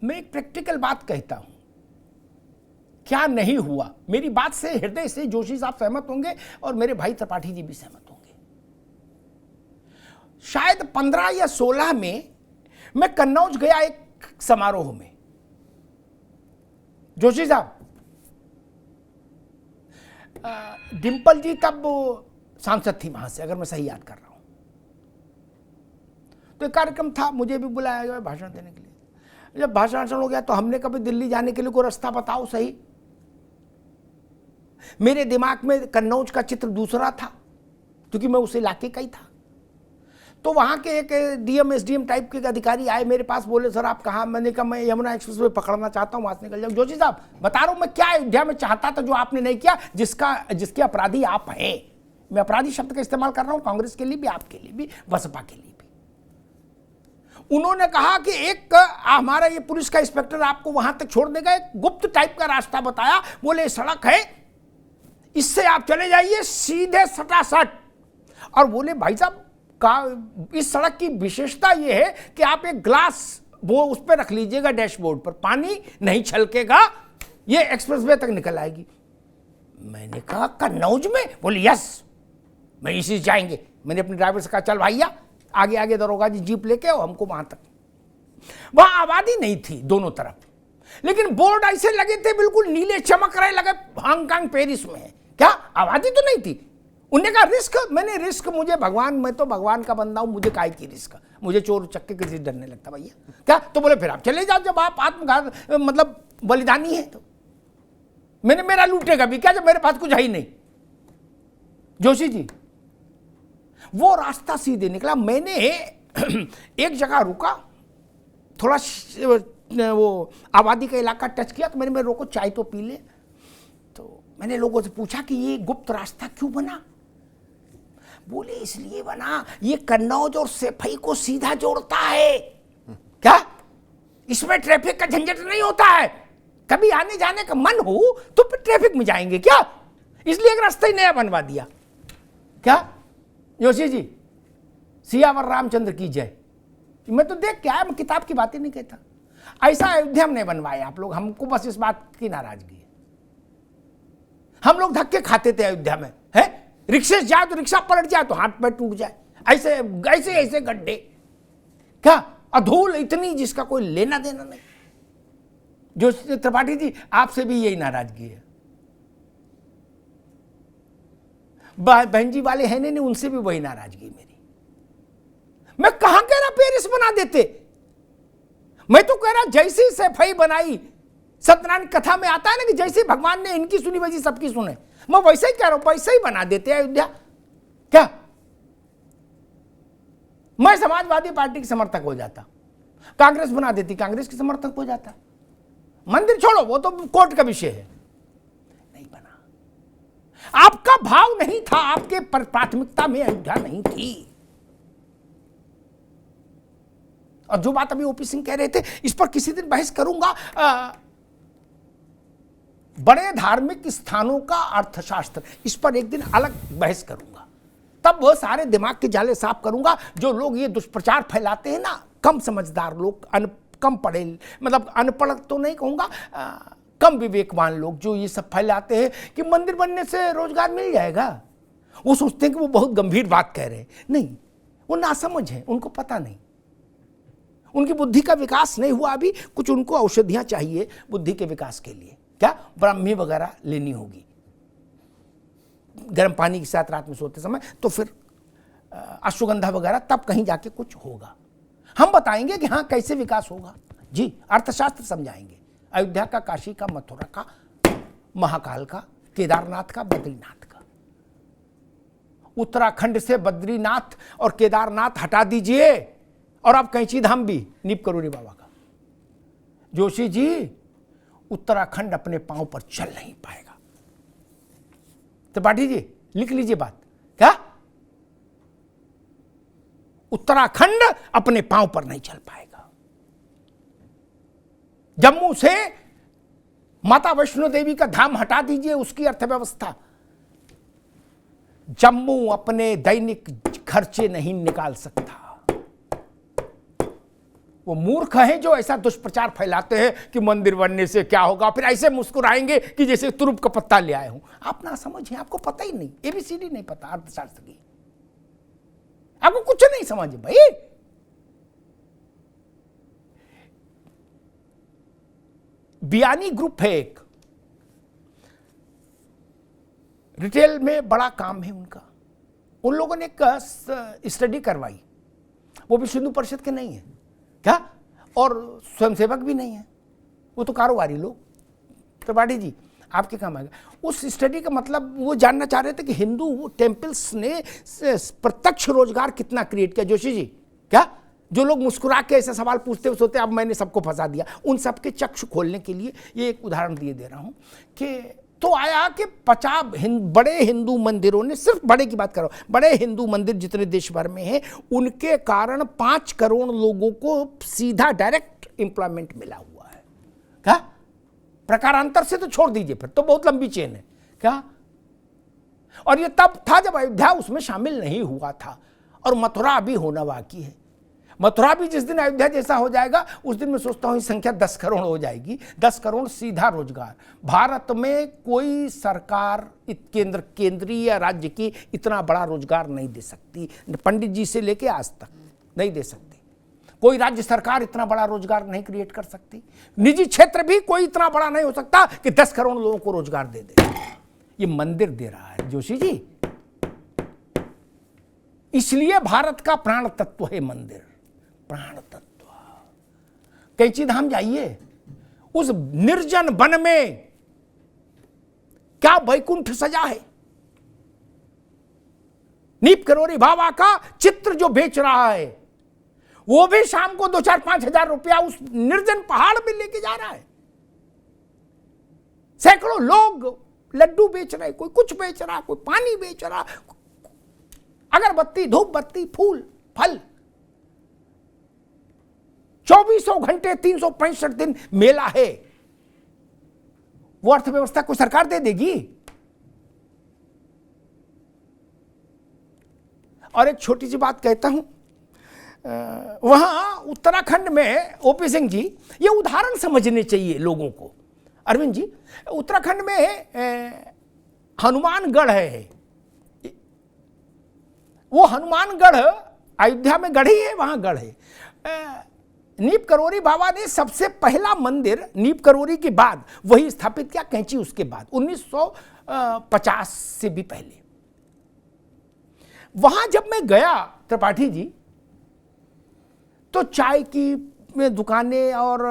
मैं एक प्रैक्टिकल बात कहता हूं, क्या नहीं हुआ। मेरी बात से हृदय से जोशी साहब सहमत होंगे और मेरे भाई त्रिपाठी जी भी सहमत होंगे। शायद 15 या 16 में मैं कन्नौज गया एक समारोह में। जोशी साहब, डिंपल जी तब सांसद थी वहां से, अगर मैं सही याद कर रहा हूं। तो एक कार्यक्रम था, मुझे भी बुलाया गया भाषण देने के लिए। जब भाषण हो गया तो हमने कभी दिल्ली जाने के लिए कोई रास्ता बताओ सही। मेरे दिमाग में कन्नौज का चित्र दूसरा था, क्योंकि मैं उस इलाके का ही था। तो वहां के एक डीएम एसडीएम टाइप के अधिकारी आए मेरे पास, बोले सर आप कहाँ? मैंने कहा मैं यमुना एक्सप्रेस वे पकड़ना चाहता हूँ, वहां से निकल जाऊँ। जोशी साहब बता रहा हूँ मैं क्या अयोध्या में चाहता था जो आपने नहीं किया, जिसके अपराधी आप हैं। मैं अपराधी शब्द का इस्तेमाल कर रहा हूँ कांग्रेस के लिए भी, आपके लिए भी, बसपा के लिए भी। उन्होंने कहा कि एक हमारा ये पुलिस का इंस्पेक्टर आपको वहां तक छोड़ देगा, एक गुप्त टाइप का रास्ता बताया। बोले सड़क है, इससे आप चले जाइए सीधे सटासट। और बोले भाई साहब का इस सड़क की विशेषता यह है कि आप एक ग्लास वो उस पर रख लीजिएगा डैशबोर्ड पर, पानी नहीं छलकेगा, ये एक्सप्रेसवे तक निकल आएगी। मैंने कहा कन्नौज में? बोले यस, मैं इसी से जाएंगे। मैंने अपने ड्राइवर से कहा चल भैया आगे आगे दरोगा जी जीप लेके आओ हमको वहां तक। वहां आबादी नहीं थी दोनों तरफ, लेकिन बोर्ड ऐसे लगे थे बिल्कुल नीले चमक रहे, लगे हांगकांग पेरिस में है। क्या आबादी तो नहीं थी। उन्होंने कहा रिस्क, मैंने रिस्क, मुझे भगवान, मैं तो भगवान का बंदा हूं, मुझे काय की रिस्क, मुझे चोर चक्के किसी डरने लगता भैया। क्या? तो बोले फिर आप चले जाओ, जब आप आत्मघात मतलब बलिदानी है तो। मैंने मेरा लूटेगा भी क्या जब मेरे पास कुछ है ही नहीं। जोशी जी वो रास्ता सीधे निकला। मैंने एक जगह रुका, थोड़ा वो आबादी का इलाका टच किया, तो मैंने रोको चाय तो पी ले। तो मैंने लोगों से पूछा कि ये गुप्त रास्ता क्यों बना? बोले इसलिए बना, ये कन्नौज और सैफई को सीधा जोड़ता है। क्या? इसमें ट्रैफिक का झंझट नहीं होता है, कभी आने जाने का मन हो तो फिर ट्रैफिक में जाएंगे क्या, इसलिए एक रास्ता ही नया बनवा दिया। क्या जोशी जी? सियावर रामचंद्र की जय। मैं तो देख के आया, मैं किताब की बातें नहीं कहता। ऐसा अयोध्या में नहीं बनवाया आप लोग, हमको बस इस बात की नाराजगी है। हम लोग धक्के खाते थे अयोध्या में, है रिक्शे से जाए तो रिक्शा पलट जाए तो हाथ पैर टूट जाए, ऐसे ऐसे ऐसे गड्ढे। क्या अधूल इतनी जिसका कोई लेना देना नहीं। जो त्रिपाठी जी आपसे भी यही नाराजगी है। बहन जी वाले हैं नहीं, उनसे भी वही नाराजगी मेरी। मैं कहां कह रहा पेरिस बना देते, मैं तो कह रहा जैसी सैफई बनाई, सत्यनारायण कथा में आता है ना कि जैसे भगवान ने इनकी सुनी वैसी सबकी सुने, मैं वैसे ही कह रहा हूं, वैसे ही बना देते अयोध्या। क्या? मैं समाजवादी पार्टी के समर्थक हो जाता, कांग्रेस बना देती, कांग्रेस के समर्थक हो जाता। मंदिर छोड़ो, वो तो कोर्ट का विषय है। नहीं बना, आपका भाव नहीं था, आपके प्राथमिकता में अयोध्या नहीं थी। और जो बात अभी ओपी सिंह कह रहे थे, इस पर किसी दिन बहस करूंगा। बड़े धार्मिक स्थानों का अर्थशास्त्र, इस पर एक दिन अलग बहस करूंगा। तब वो सारे दिमाग के जाले साफ करूंगा जो लोग ये दुष्प्रचार फैलाते हैं ना, कम समझदार लोग, कम पढ़े, मतलब अनपढ़ तो नहीं कहूंगा, कम विवेकवान लोग जो ये सब फैलाते हैं कि मंदिर बनने से रोजगार मिल जाएगा। वो सोचते हैं कि वो बहुत गंभीर बात कह रहे हैं। नहीं, वो नासमझ है, उनको पता नहीं, उनकी बुद्धि का विकास नहीं हुआ अभी। कुछ उनको औषधियां चाहिए बुद्धि के विकास के लिए। क्या? ब्राह्मी वगैरह लेनी होगी गर्म पानी के साथ रात में सोते समय, तो फिर अश्वगंधा वगैरह, तब कहीं जाके कुछ होगा। हम बताएंगे कि हाँ कैसे विकास होगा जी, अर्थशास्त्र समझाएंगे। अयोध्या का, काशी का, मथुरा का, महाकाल का, केदारनाथ का, बद्रीनाथ का। उत्तराखंड से बद्रीनाथ और केदारनाथ हटा दीजिए और आप कैंची धाम भी, नीप करोड़ी बाबा का। जोशी जी उत्तराखंड अपने पांव पर चल नहीं पाएगा। त्रिपाठी जी लिख लीजिए बात। क्या? उत्तराखंड अपने पांव पर नहीं चल पाएगा। जम्मू से माता वैष्णो देवी का धाम हटा दीजिए, उसकी अर्थव्यवस्था, जम्मू अपने दैनिक खर्चे नहीं निकाल सकता। वो मूर्ख हैं जो ऐसा दुष्प्रचार फैलाते हैं कि मंदिर बनने से क्या होगा, फिर ऐसे मुस्कुराएंगे कि जैसे तुरुप का पत्ता ले आए हूं। आप ना समझिए, आपको पता ही नहीं, एबीसीडी नहीं पता अर्थशास्त्र की, आपको कुछ नहीं समझ भाई। बियानी ग्रुप है एक, रिटेल में बड़ा काम है उनका। उन लोगों ने एक स्टडी करवाई, वो भी सिंधु परिषद के नहीं है क्या, और स्वयंसेवक भी नहीं है, वो तो कारोबारी लोग। त्रिपाठी जी आपके काम आएगा। उस स्टडी का मतलब वो जानना चाह रहे थे कि हिंदू टेम्पल्स ने प्रत्यक्ष रोजगार कितना क्रिएट किया। जोशी जी क्या, जो लोग मुस्कुरा के ऐसे सवाल पूछते हुए सोते अब मैंने सबको फंसा दिया, उन सबके चक्षु खोलने के लिए ये एक उदाहरण दिए दे रहा हूं कि तो आया कि 50 बड़े हिंदू मंदिरों ने, सिर्फ बड़े की बात करो, बड़े हिंदू मंदिर जितने देश भर में हैं उनके कारण 5 करोड़ लोगों को सीधा डायरेक्ट एम्प्लॉयमेंट मिला हुआ है। क्या प्रकारांतर से तो छोड़ दीजिए, फिर तो बहुत लंबी चेन है क्या। और ये तब था जब अयोध्या उसमें शामिल नहीं हुआ था, और मथुरा अभी होना बाकी है। मथुरा भी जिस दिन अयोध्या जैसा हो जाएगा उस दिन मैं सोचता हूं संख्या 10 करोड़ हो जाएगी। 10 करोड़ सीधा रोजगार। भारत में कोई सरकार केंद्रीय या राज्य की इतना बड़ा रोजगार नहीं दे सकती, पंडित जी से लेके आज तक नहीं दे सकती। कोई राज्य सरकार इतना बड़ा रोजगार नहीं क्रिएट कर सकती, निजी क्षेत्र भी कोई इतना बड़ा नहीं हो सकता कि 10 करोड़ लोगों को रोजगार दे दे। ये मंदिर दे रहा है जोशी जी, इसलिए भारत का प्राण तत्व है मंदिर, प्राण तत्व। कैंची धाम जाइए, उस निर्जन वन में क्या वैकुंठ सजा है। नीप करोरी बाबा का चित्र जो बेच रहा है वो भी शाम को 2-4-5 हजार रुपया उस निर्जन पहाड़ में लेके जा रहा है। सैकड़ों लोग लड्डू बेच रहे, कोई कुछ बेच रहा, कोई पानी बेच रहा, अगरबत्ती, धूप बत्ती, फूल, फल। 2400 घंटे 365 दिन मेला है। वो अर्थव्यवस्था को सरकार दे देगी। और एक छोटी सी बात कहता हूं, वहां उत्तराखंड में ओपी सिंह जी, ये उदाहरण समझने चाहिए लोगों को। अरविंद जी, उत्तराखंड में हनुमानगढ़ है, वो हनुमानगढ़ अयोध्या में गढ़ ही है, वहां गढ़ है। नीप करोरी बाबा ने सबसे पहला मंदिर नीप करोरी के बाद वही स्थापित किया, कैंची उसके बाद 1950 से भी पहले। वहां जब मैं गया त्रिपाठी जी, तो चाय की दुकानें और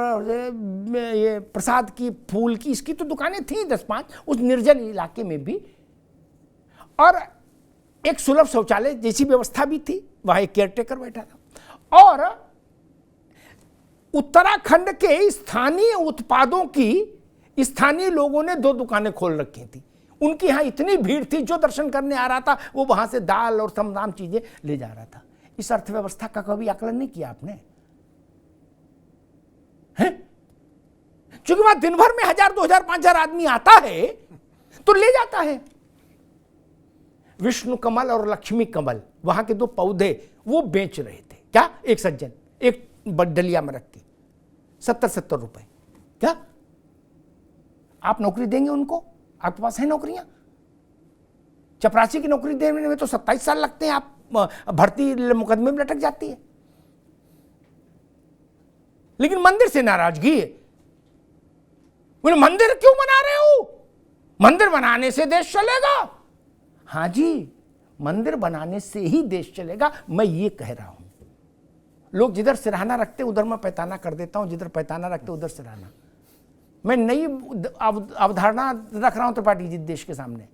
ये प्रसाद की, फूल की, इसकी तो दुकानें थी 10-5 उस निर्जन इलाके में भी, और एक सुलभ शौचालय जैसी व्यवस्था भी थी। वहां एक केयरटेकर बैठा था, और उत्तराखंड के स्थानीय उत्पादों की स्थानीय लोगों ने 2 दुकानें खोल रखी थी। उनकी यहां इतनी भीड़ थी, जो दर्शन करने आ रहा था वो वहां से दाल और तमाम चीजें ले जा रहा था। इस अर्थव्यवस्था का कभी आकलन नहीं किया आपने? हैं? क्योंकि वहां दिन भर में 1000, 2000, 5000 आदमी आता है तो ले जाता है। विष्णु कमल और लक्ष्मी कमल, वहां के 2 पौधे वो बेच रहे थे। क्या? एक सज्जन एक डलिया में रख के 70-70 रुपए। क्या आप नौकरी देंगे उनको? आपके पास है नौकरियां? चपरासी की नौकरी देने में तो 27 साल लगते हैं, आप भर्ती मुकदमे में लटक जाती है। लेकिन मंदिर से नाराजगी है। बोले मंदिर क्यों बना रहे हो? मंदिर बनाने से देश चलेगा। हां जी, मंदिर बनाने से ही देश चलेगा, मैं ये कह रहा हूं। लोग जिधर सिरहाना रखते उधर मैं पैताना कर देता हूं, जिधर पैताना रखते उधर सिरहाना। मैं नई अवधारणा रख रहा हूं त्रिपाठी जी देश के सामने।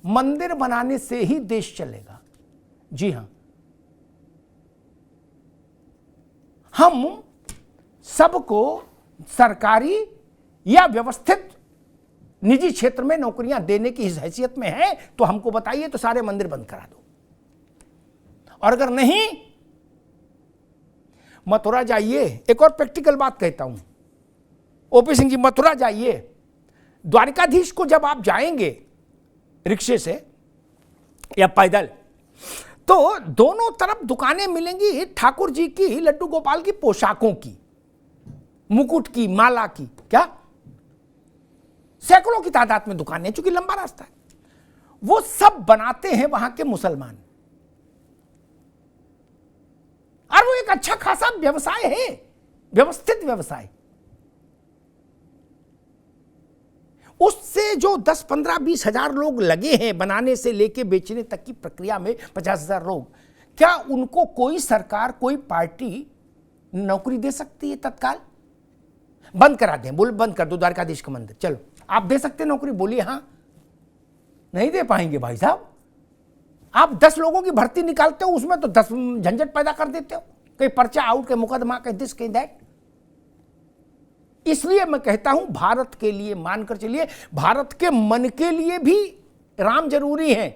मंदिर बनाने से ही देश चलेगा। जी हां, हम सबको सरकारी या व्यवस्थित निजी क्षेत्र में नौकरियां देने की इस हैसियत में है तो हमको बताइए, तो सारे मंदिर बंद करा दो। और अगर नहीं, मथुरा जाइए। एक और प्रैक्टिकल बात कहता हूं, ओपी सिंह जी, मथुरा जाइए। द्वारिकाधीश को जब आप जाएंगे रिक्शे से या पैदल, तो तो दोनों तरफ दुकानें मिलेंगी ठाकुर जी की, लड्डू गोपाल की पोशाकों की, मुकुट की, माला की, क्या सैकड़ों की तादाद में दुकानें, चूंकि लंबा रास्ता है। वो सब बनाते हैं वहां के मुसलमान, और वो एक अच्छा खासा व्यवसाय है, व्यवस्थित व्यवसाय। उससे जो 10, 15, 20 हजार लोग लगे हैं बनाने से लेके बेचने तक की प्रक्रिया में, 50,000 लोग, क्या उनको कोई सरकार, कोई पार्टी नौकरी दे सकती है तत्काल? बंद करा दें, बोल बंद कर दो द्वारकाधीश का मंदिर, चलो आप दे सकते नौकरी? बोलिए हाँ। नहीं दे पाएंगे भाई साहब। आप 10 लोगों की भर्ती निकालते हो, उसमें तो 10 झंझट पैदा कर देते हो, कहीं पर्चा आउट, कहीं मुकदमा, कहीं दिस, कहीं दैट। इसलिए मैं कहता हूं भारत के लिए मानकर चलिए, भारत के मन के लिए भी राम जरूरी है,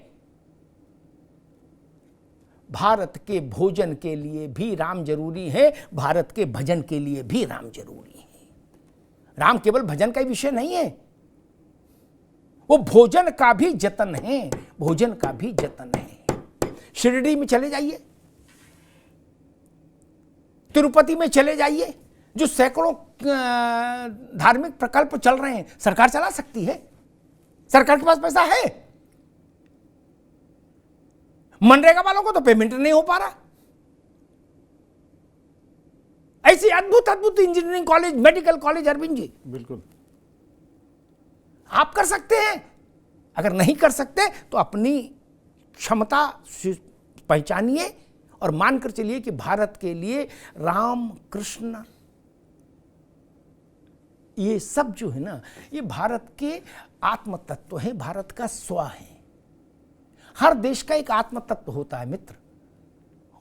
भारत के भोजन के लिए भी राम जरूरी है, भारत के भजन के लिए भी राम जरूरी है। राम केवल भजन का ही विषय नहीं है, वो भोजन का भी जतन है, भोजन का भी जतन है। शिरडी में चले जाइए, तिरुपति में चले जाइए, जो सैकड़ों धार्मिक प्रकल्प चल रहे हैं, सरकार चला सकती है, सरकार के पास पैसा है। मनरेगा वालों को तो पेमेंट नहीं हो पा रहा। ऐसी अद्भुत अद्भुत engineering college, medical college, Arvind ji बिल्कुल आप कर सकते हैं। अगर नहीं कर सकते तो अपनी क्षमता पहचानिए और मानकर चलिए कि भारत के लिए राम, कृष्ण, ये सब जो है ना, ये भारत के आत्म तत्व है, भारत का स्व है। हर देश का एक आत्म तत्व होता है मित्र,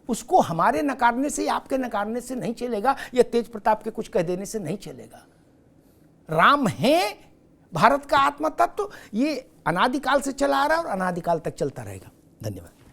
उसको हमारे नकारने से या आपके नकारने से नहीं चलेगा, या तेज प्रताप के कुछ कह देने से नहीं चलेगा। राम है भारत का आत्म तत्व, ये अनादिकाल से चला आ रहा है और अनादिकाल तक चलता रहेगा। धन्यवाद।